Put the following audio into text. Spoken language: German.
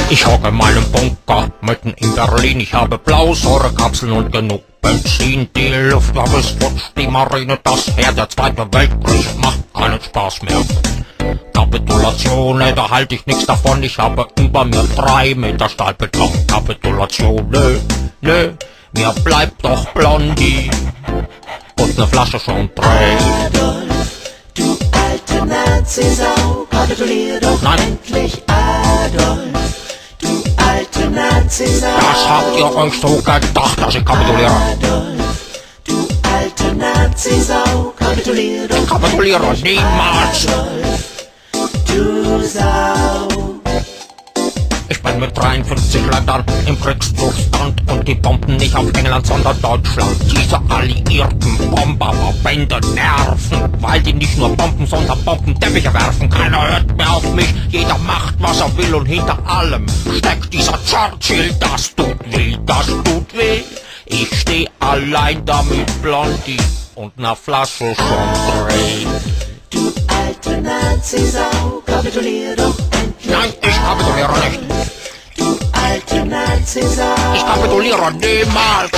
Ich hocke in meinem Bunker mitten in Berlin. Ich habe Blausäurekapseln und genug Benzin. Die Luftwaffe ist futsch, die Marine das Heer. Der Zweite Weltkrieg macht keinen Spaß mehr. Kapitulation, da halte ich nichts davon. Ich habe über mir 3 Meter Stahlbeton. Kapitulation, nö, mir bleibt doch Blondie und ne Flasche schon drei. Adolf, du alte Nazisau, kapitulier doch endlich, Adolf, du alte Nazisau. Das habt ihr euch so gedacht, dass ich kapituliere? Adolf, du alte Nazisau, kapitulier doch. Ich kapituliere niemals. Adolf, du Sau. Ich bin mit 53 Leitern im Kriegszustand und die bomben nicht auf England, sondern Deutschland. Diese alliierten Bomberverbände nerven, weil die nicht nur Bomben, sondern Bombenteppiche werfen. Keiner hört mehr auf mich, jeder macht, was er will und hinter allem steckt dieser Churchill. Das tut weh, das tut weh. Ich steh allein da mit Blondie und ner Flasche schon dreh. Du alte Nazisau, kapitulier doch endlich. Nein, ich kapituliere nicht. Du alte Nazisau. Ich kapituliere niemals.